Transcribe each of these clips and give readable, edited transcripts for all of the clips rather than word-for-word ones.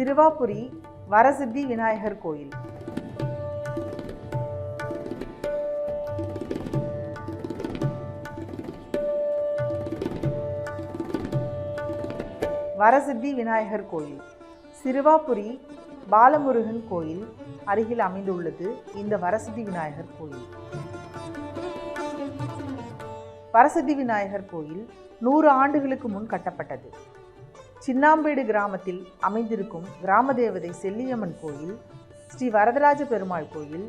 சிறுவாபுரி வரசித்தி விநாயகர் கோயில். வரசித்தி விநாயகர் கோயில் சிறுவாபுரி பாலமுருகன் கோயில் அருகில் அமைந்துள்ளது இந்த வரசித்தி விநாயகர் கோயில். வரசித்தி விநாயகர் கோயில் 100 ஆண்டுகளுக்கு முன் கட்டப்பட்டது. சின்னாம்பேடு கிராமத்தில் அமைந்திருக்கும் கிராம தேவதை செல்லியம்மன் கோயில், ஸ்ரீ வரதராஜ பெருமாள் கோயில்,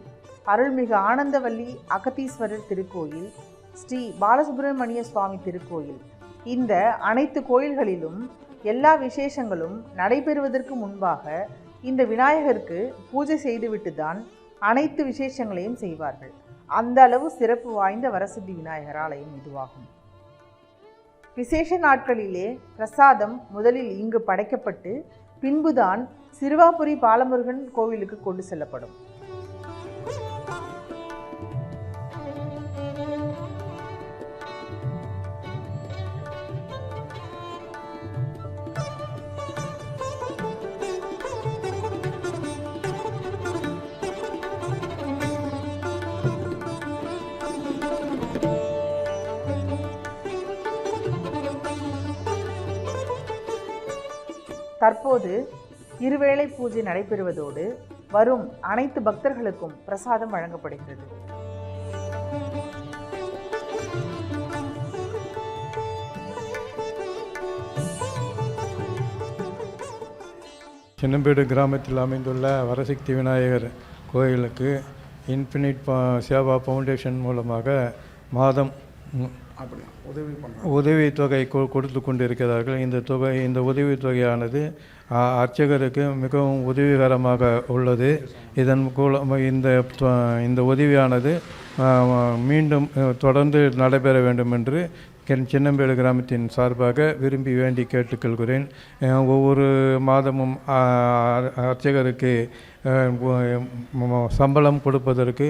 அருள்மிகு ஆனந்தவல்லி அகத்தீஸ்வரர் திருக்கோயில், ஸ்ரீ பாலசுப்பிரமணிய சுவாமி திருக்கோயில். இந்த அனைத்து கோயில்களிலும் எல்லா விசேஷங்களும் நடைபெறுவதற்கு முன்பாக இந்த விநாயகருக்கு பூஜை செய்துவிட்டு தான் அனைத்து விசேஷங்களையும் செய்வார்கள். அந்த அளவு சிறப்பு வாய்ந்த வரசித்தி விநாயகர் ஆலயம் இதுவாகும். விசேஷ நாட்களிலே பிரசாதம் முதலில் இங்கு படைக்கப்பட்டு பின்புதான் சிறுவாபுரி பாலமுருகன் கோவிலுக்கு கொண்டு செல்லப்படும். தற்போது இருவேளை பூஜை நடைபெறுவதோடு வரும் அனைத்து பக்தர்களுக்கும் பிரசாதம் வழங்கப்படுகிறது. சின்னம்பேடு கிராமத்தில் அமைந்துள்ள வரசித்தி விநாயகர் கோயிலுக்கு இன்ஃபினிட் சேவா ஃபவுண்டேஷன் மூலமாக மாதம் உதவித்தொகை கொடுத்து கொண்டிருக்கிறார்கள். இந்த உதவித்தொகையானது அர்ச்சகருக்கு மிகவும் உதவிகரமாக உள்ளது. இதன் மூலம் இந்த உதவியானது மீண்டும் தொடர்ந்து நடைபெற வேண்டும் என்று சின்னம்பேடு கிராமத்தின் சார்பாக விரும்பி வேண்டி கேட்டுக்கொள்கிறேன். ஒவ்வொரு மாதமும் அர்ச்சகருக்கு சம்பளம் கொடுப்பதற்கு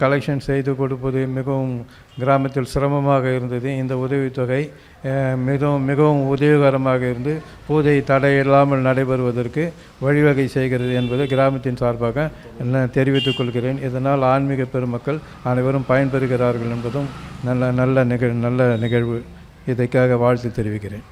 கலெக்ஷன் செய்து கொடுப்பது மிகவும் கிராமத்தில் சிரமமாக இருந்தது. இந்த உதவித்தொகை மிகவும் உதவிகரமாக இருந்து பூஜை தடையில்லாமல் நடைபெறுவதற்கு வழிவகை செய்கிறது என்பதை கிராமத்தின் சார்பாக தெரிவித்துக் கொள்கிறேன். இதனால் ஆன்மீக பெருமக்கள் அனைவரும் பயன்பெறுகிறார்கள் என்பதும் நல்ல நிகழ்வு. இதற்காக வாழ்த்து தெரிவிக்கிறேன்.